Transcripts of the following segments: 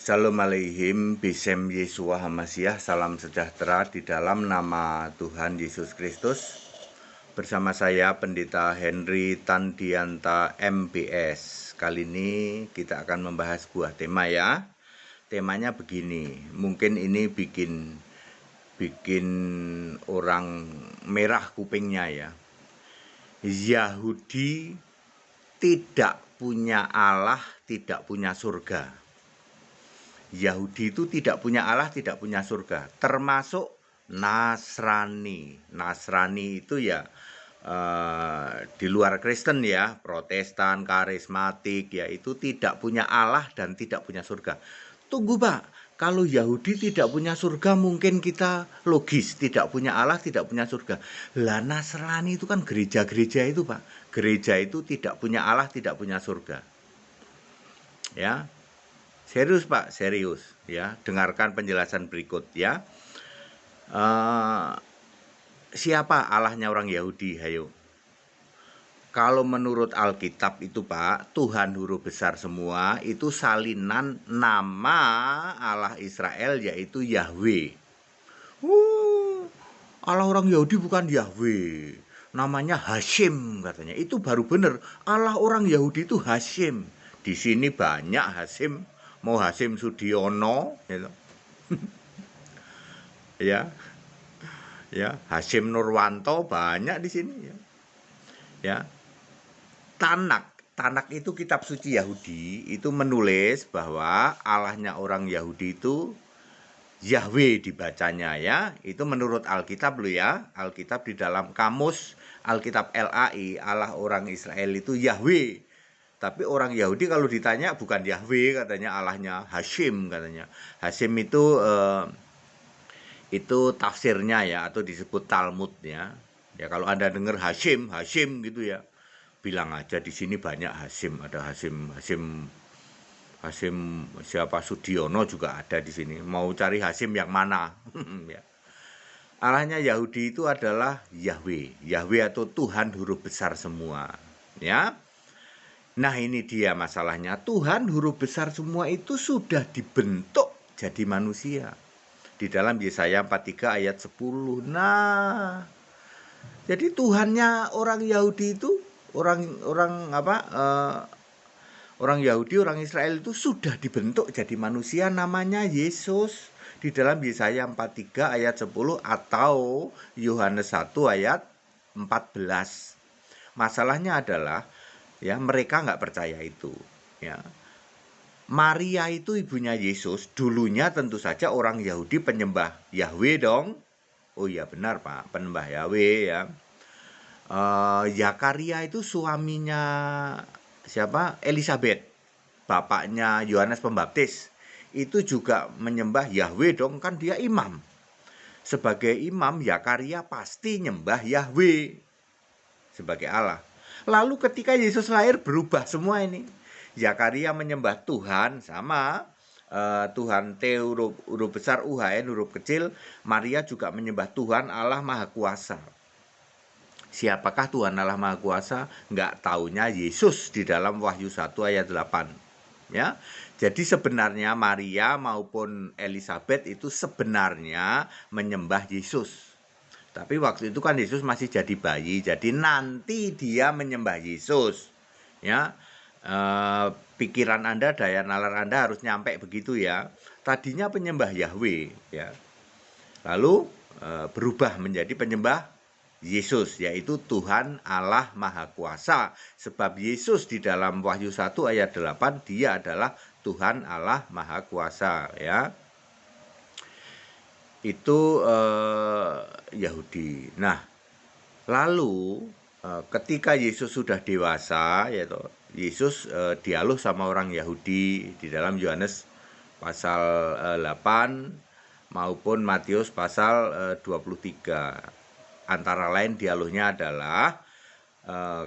Shalom Aleihim, Bisem Yesua Hamasiah, salam sejahtera di dalam nama Tuhan Yesus Kristus. Bersama saya Pendeta Henry Tandianta MBS. Kali ini kita akan membahas sebuah tema ya. Temanya begini, mungkin ini bikin orang merah kupingnya ya. Yahudi tidak punya Allah, tidak punya surga. Yahudi itu tidak punya Allah, tidak punya surga, termasuk Nasrani. Nasrani itu ya di luar Kristen ya, Protestan, karismatik ya, itu tidak punya Allah dan tidak punya surga. Tunggu Pak, kalau Yahudi tidak punya surga mungkin kita logis, tidak punya Allah, tidak punya surga. Lah Nasrani itu kan gereja-gereja itu Pak, gereja itu tidak punya Allah, tidak punya surga. Ya. Serius Pak, serius ya. Dengarkan penjelasan berikut ya. Siapa Allahnya orang Yahudi? Hayo. Kalau menurut Alkitab itu Pak, Tuhan huruf besar semua itu salinan nama Allah Israel yaitu Yahweh. Allah orang Yahudi bukan Yahweh, namanya Hashim katanya. Itu baru benar. Allah orang Yahudi itu Hashim. Di sini banyak Hashim. Mau Hashim Sudiono gitu. ya Hashim Nurwanto banyak di sini ya. Tanak itu kitab suci Yahudi itu menulis bahwa Allahnya orang Yahudi itu Yahweh dibacanya ya. Itu menurut Alkitab lo ya. Alkitab di dalam kamus Alkitab LAI, Allah orang Israel itu Yahweh. Tapi orang Yahudi kalau ditanya bukan Yahweh katanya, Allahnya Hashim katanya. Hashim itu tafsirnya ya, atau disebut Talmud ya. Ya kalau Anda dengar Hashim gitu ya, bilang aja di sini banyak Hashim, ada Hashim siapa Sudiono juga ada di sini. Mau cari Hashim yang mana? ya. Allahnya Yahudi itu adalah Yahweh. Yahweh atau Tuhan huruf besar semua ya. Nah ini dia masalahnya, Tuhan huruf besar semua itu sudah dibentuk jadi manusia. Di dalam Yesaya 43 ayat 10. Nah, jadi Tuhannya orang Yahudi itu, orang Yahudi, orang Israel itu sudah dibentuk jadi manusia, namanya Yesus. Di dalam Yesaya 43 ayat 10 atau Yohanes 1 ayat 14. Masalahnya adalah ya mereka nggak percaya itu ya. Maria itu ibunya Yesus, dulunya tentu saja orang Yahudi penyembah Yahweh dong. Oh iya benar Pak, penyembah Yahweh ya. Zakaria itu suaminya siapa? Elizabeth, bapaknya Yohanes Pembaptis, itu juga menyembah Yahweh dong, kan dia imam. Sebagai imam Zakaria pasti nyembah Yahweh sebagai Allah. Lalu ketika Yesus lahir berubah semua ini. Zakaria menyembah Tuhan sama Tuhan T huruf besar, UHN huruf kecil. Maria juga menyembah Tuhan Allah Maha Kuasa. Siapakah Tuhan Allah Maha Kuasa? Nggak taunya Yesus di dalam Wahyu 1 ayat 8. Ya. Jadi sebenarnya Maria maupun Elizabeth itu sebenarnya menyembah Yesus. Tapi waktu itu kan Yesus masih jadi bayi, jadi nanti dia menyembah Yesus. Ya, pikiran Anda, daya nalar Anda harus nyampe begitu ya. Tadinya penyembah Yahweh, ya. Lalu berubah menjadi penyembah Yesus, yaitu Tuhan Allah Maha Kuasa. Sebab Yesus di dalam Wahyu 1 ayat 8 dia adalah Tuhan Allah Maha Kuasa, ya. Itu Yahudi. Nah, lalu ketika Yesus sudah dewasa, yaitu Yesus dialog sama orang Yahudi di dalam Yohanes pasal 8 maupun Matius pasal 23. Antara lain dialognya adalah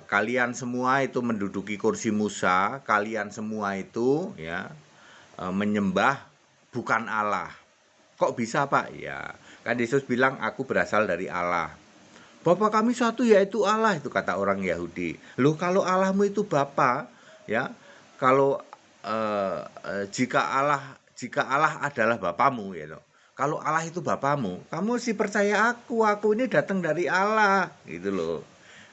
kalian semua itu menduduki kursi Musa, kalian semua itu ya menyembah bukan Allah. Kok bisa Pak? Ya, kan Yesus bilang aku berasal dari Allah. Bapa kami satu yaitu Allah, itu kata orang Yahudi. Loh kalau Allahmu itu Bapa, ya, kalau jika Allah jika Allah adalah Bapamu gitu. Kalau Allah itu Bapamu, kamu sih percaya aku ini datang dari Allah gitu loh.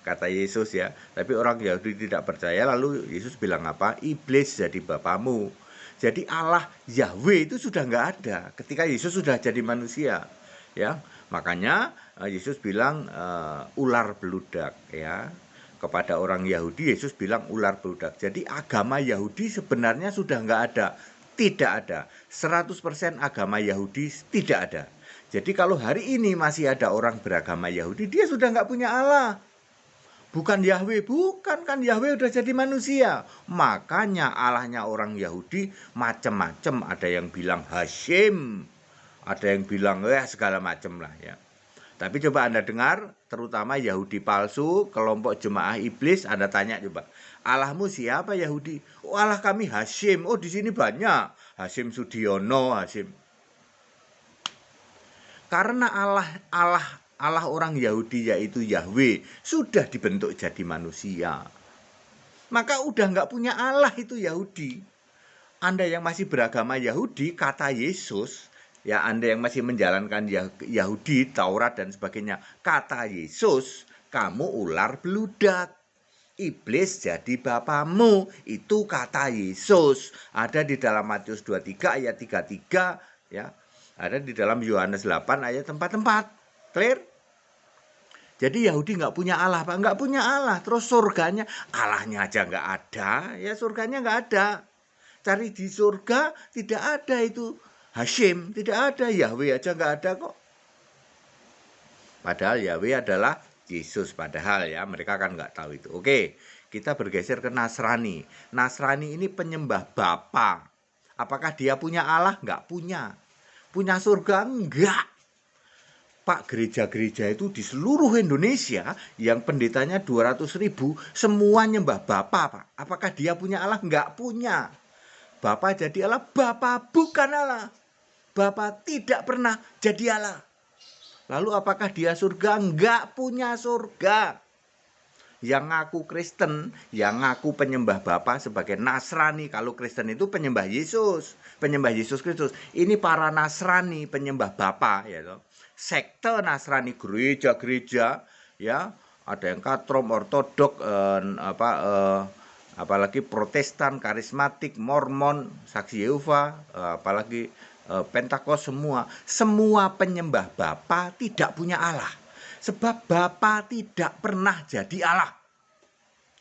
Kata Yesus ya. Tapi orang Yahudi tidak percaya, lalu Yesus bilang apa? Iblis jadi bapamu. Jadi Allah Yahweh itu sudah nggak ada ketika Yesus sudah jadi manusia, ya. Makanya Yesus bilang ular beludak, ya. Kepada orang Yahudi Yesus bilang ular beludak. Jadi agama Yahudi sebenarnya sudah nggak ada, tidak ada. 100% agama Yahudi tidak ada. Jadi kalau hari ini masih ada orang beragama Yahudi, dia sudah nggak punya Allah. Bukan Yahweh, bukan, kan Yahweh udah jadi manusia. Makanya Allahnya orang Yahudi macam-macam. Ada yang bilang Hashim, ada yang bilang segala macam lah ya. Tapi coba Anda dengar, terutama Yahudi palsu, kelompok jemaah iblis, Anda tanya coba, Allahmu siapa Yahudi? Oh, Allah kami Hashim. Oh, di sini banyak Hashim Sudiono, Hashim. Karena Allah orang Yahudi yaitu Yahweh sudah dibentuk jadi manusia. Maka udah nggak punya Allah itu Yahudi. Anda yang masih beragama Yahudi, kata Yesus, ya Anda yang masih menjalankan Yahudi, Taurat dan sebagainya, kata Yesus, kamu ular beludak. Iblis jadi bapamu. Itu kata Yesus. Ada di dalam Matius 23 ayat 33 ya. Ada di dalam Yohanes 8 ayat 4. Clear? Jadi Yahudi nggak punya Allah, Pak. Nggak punya Allah. Terus surganya, Allahnya aja nggak ada. Ya surganya nggak ada. Cari di surga, tidak ada itu. Hashim, tidak ada. Yahweh aja nggak ada kok. Padahal Yahweh adalah Yesus. Padahal ya, mereka kan nggak tahu itu. Oke, kita bergeser ke Nasrani. Nasrani ini penyembah Bapa. Apakah dia punya Allah? Nggak punya. Punya surga? Enggak. Pak, gereja-gereja itu di seluruh Indonesia yang pendetanya 200.000 semua nyembah Bapa, Pak. Apakah dia punya Allah? Enggak punya. Bapa jadi Allah? Bapa bukan Allah. Bapa tidak pernah jadi Allah. Lalu apakah dia surga? Enggak punya surga. Yang ngaku Kristen, yang ngaku penyembah Bapa sebagai Nasrani. Kalau Kristen itu penyembah Yesus Kristus. Ini para Nasrani penyembah Bapa, ya toh. Sekte Nasrani, gereja-gereja, ya. Ada yang katrom, ortodok, apalagi Protestan, karismatik, Mormon, Saksi Yehova, apalagi Pentakost, semua penyembah Bapa tidak punya Allah. Sebab Bapa tidak pernah jadi Allah.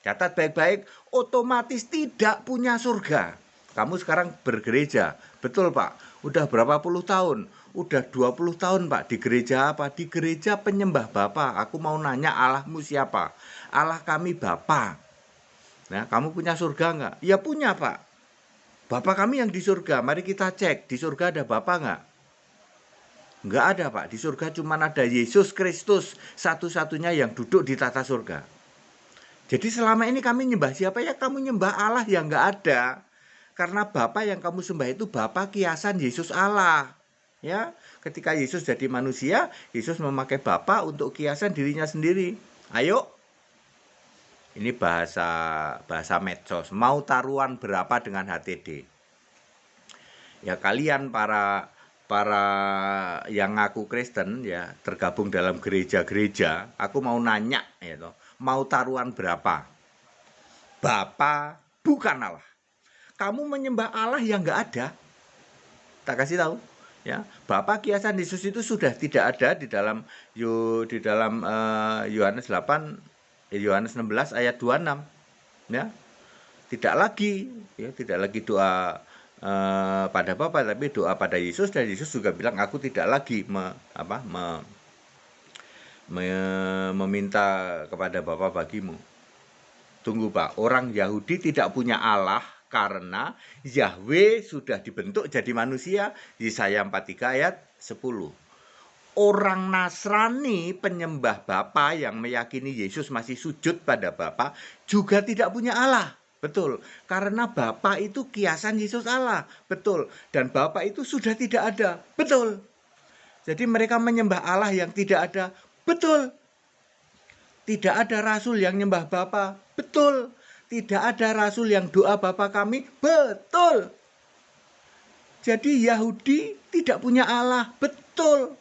Catat baik-baik, otomatis tidak punya surga. Kamu sekarang bergereja, betul Pak? Udah berapa puluh tahun? Udah 20 tahun Pak, di gereja apa? Di gereja penyembah Bapa. Aku mau nanya, Allahmu siapa? Allah kami Bapa. Nah, kamu punya surga enggak? Ya punya Pak. Bapa kami yang di surga, mari kita cek, di surga ada Bapa enggak? Enggak ada Pak, di surga cuma ada Yesus Kristus, satu-satunya yang duduk di tata surga. Jadi selama ini kami nyembah siapa? Ya kamu nyembah Allah yang enggak ada. Karena Bapa yang kamu sembah itu Bapa kiasan Yesus Allah. Ya, ketika Yesus jadi manusia, Yesus memakai Bapa untuk kiasan dirinya sendiri. Ayo. Ini bahasa medsos. Mau taruhan berapa dengan HTD? Ya kalian para yang ngaku Kristen ya tergabung dalam gereja-gereja, aku mau nanya ya toh, mau taruhan berapa? Bapa bukan Allah. Kamu menyembah Allah yang enggak ada. Tak kasih tahu ya. Bapa kiasan Yesus itu sudah tidak ada di dalam Yohanes 8 Yohanes 16 ayat 26 ya. Tidak lagi doa pada Bapa, tapi doa pada Yesus, dan Yesus juga bilang aku tidak lagi meminta kepada Bapa bagimu. Tunggu Pak, orang Yahudi tidak punya Allah karena Yahweh sudah dibentuk jadi manusia. Yesaya 43 ayat 10. Orang Nasrani penyembah Bapa yang meyakini Yesus masih sujud pada Bapa juga tidak punya Allah. Betul, karena Bapa itu kiasan Yesus Allah. Betul, dan Bapa itu sudah tidak ada. Betul. Jadi mereka menyembah Allah yang tidak ada. Betul. Tidak ada rasul yang nyembah Bapa. Betul. Tidak ada rasul yang doa Bapa kami. Betul. Jadi Yahudi tidak punya Allah, betul.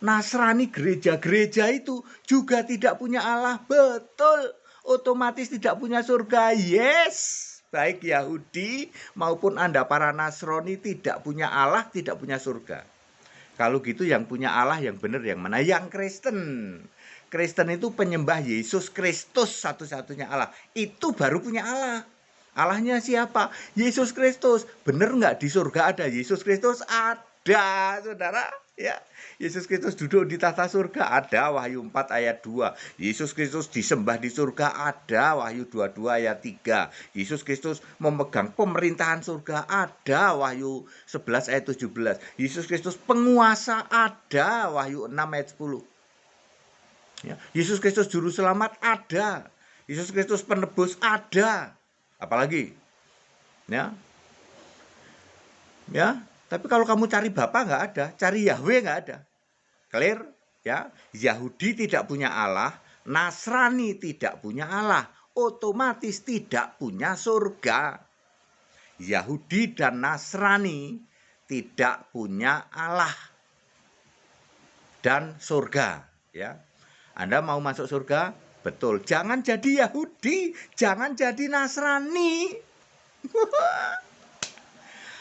Nasrani gereja-gereja itu juga tidak punya Allah, betul. Otomatis tidak punya surga, yes. Baik Yahudi maupun Anda para Nasrani tidak punya Allah, tidak punya surga. Kalau gitu yang punya Allah yang benar yang mana? Yang Kristen. Kristen itu penyembah Yesus Kristus satu-satunya Allah. Itu baru punya Allah. Allahnya siapa? Yesus Kristus. Benar nggak di surga ada Yesus Kristus? Ada, saudara. Ya, Yesus Kristus duduk di tahta surga, ada, Wahyu 4 ayat 2. Yesus Kristus disembah di surga, ada, Wahyu 22 ayat 3. Yesus Kristus memegang pemerintahan surga, ada, Wahyu 11 ayat 17. Yesus Kristus penguasa, ada, Wahyu 6 ayat 10. Ya, Yesus Kristus juru selamat, ada. Yesus Kristus penebus, ada. Apalagi? Ya. Ya, tapi kalau kamu cari Bapa nggak ada, cari Yahweh nggak ada. Clear? Ya, Yahudi tidak punya Allah, Nasrani tidak punya Allah, otomatis tidak punya surga. Yahudi dan Nasrani tidak punya Allah dan surga. Ya, Anda mau masuk surga? Betul. Jangan jadi Yahudi, jangan jadi Nasrani.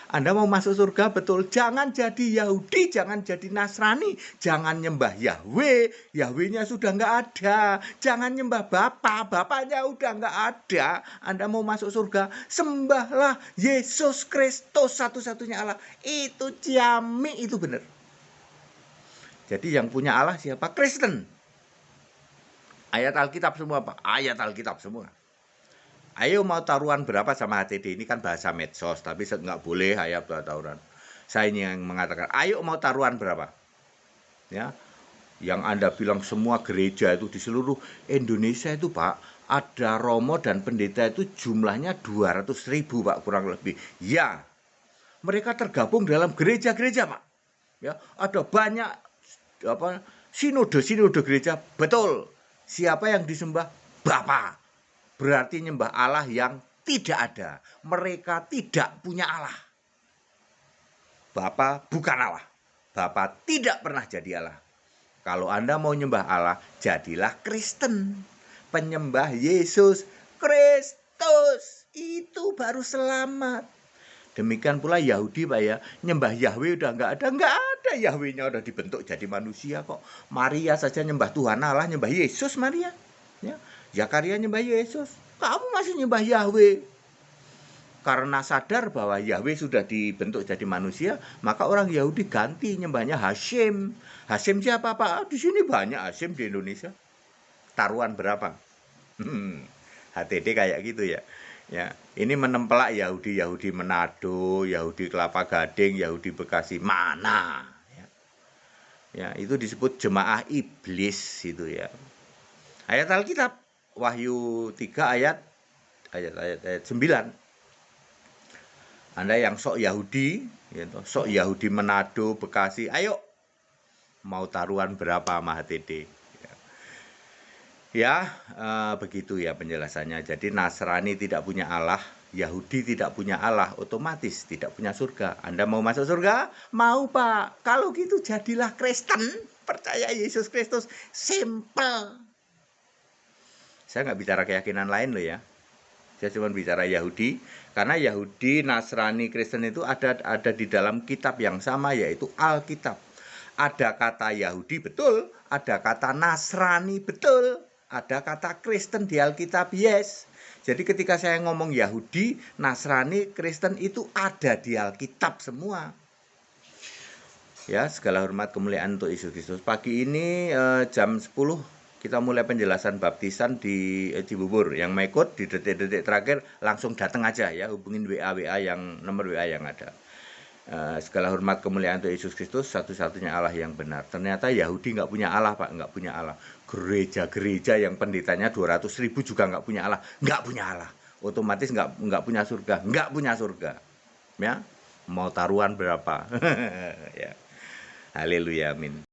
Anda mau masuk surga, betul. Jangan jadi Yahudi, jangan jadi Nasrani. Jangan nyembah Yahweh, Yahwehnya sudah nggak ada. Jangan nyembah Bapa, Bapaknya udah nggak ada. Anda mau masuk surga, sembahlah Yesus Kristus satu-satunya Allah. Itu ciamik, itu benar. Jadi yang punya Allah siapa? Kristen. Ayat Alkitab semua, Pak. Ayat Alkitab semua. Ayo mau taruhan berapa sama HTD? Ini kan bahasa medsos, tapi nggak boleh ayat taruhan. Saya ini yang mengatakan, ayo mau taruhan berapa? Ya, yang Anda bilang semua gereja itu di seluruh Indonesia itu, Pak, ada romo dan pendeta itu jumlahnya 200.000, Pak, kurang lebih. Ya, mereka tergabung dalam gereja-gereja, Pak. Ya, ada banyak sinode gereja, betul. Siapa yang disembah? Bapa. Berarti nyembah Allah yang tidak ada. Mereka tidak punya Allah. Bapa bukan Allah. Bapa tidak pernah jadi Allah. Kalau Anda mau nyembah Allah, jadilah Kristen. Penyembah Yesus Kristus. Itu baru selamat. Demikian pula Yahudi, Pak, ya. Nyembah Yahweh udah nggak ada. Nggak ada. Yahwehnya udah dibentuk jadi manusia kok. Maria saja nyembah Tuhan Allah, nyembah Yesus Maria. Ya. Zakaria nyembah Yesus, kamu masih nyembah Yahweh. Karena sadar bahwa Yahweh sudah dibentuk jadi manusia, maka orang Yahudi ganti nyembahnya Hashem. Hashem siapa, Pak? Di sini banyak Hashem di Indonesia. Taruhan berapa? HTD kayak gitu ya. Ya, ini menempelak Yahudi Manado, Yahudi Kelapa Gading, Yahudi Bekasi, mana? Ya, itu disebut jemaah iblis itu ya. Ayat Alkitab Wahyu 3 ayat 9. Anda yang sok Yahudi, gitu, sok Yahudi Manado, Bekasi, ayo mau taruhan berapa sama HTD? Ya, begitu ya penjelasannya. Jadi Nasrani tidak punya Allah, Yahudi tidak punya Allah, otomatis tidak punya surga. Anda mau masuk surga? Mau, Pak. Kalau gitu jadilah Kristen, percaya Yesus Kristus, simple. Saya nggak bicara keyakinan lain loh ya. Saya cuma bicara Yahudi. Karena Yahudi, Nasrani, Kristen itu ada di dalam kitab yang sama, yaitu Alkitab. Ada kata Yahudi, betul. Ada kata Nasrani, betul. Ada kata Kristen di Alkitab, yes. Jadi ketika saya ngomong Yahudi, Nasrani, Kristen itu ada di Alkitab semua. Ya, segala hormat kemuliaan untuk Yesus Kristus. Pagi ini jam 10 kita mulai penjelasan baptisan di Cibubur. Yang mau ikut di detik-detik terakhir langsung datang aja ya, hubungin WA yang nomor WA yang ada. Segala hormat kemuliaan untuk Yesus Kristus, satu-satunya Allah yang benar. Ternyata Yahudi nggak punya Allah, Pak, nggak punya Allah. Gereja-gereja yang pendetanya 200.000 juga nggak punya Allah, nggak punya Allah. Otomatis nggak punya surga, nggak punya surga. Ya, mau taruhan berapa? Ya, haleluya, amin.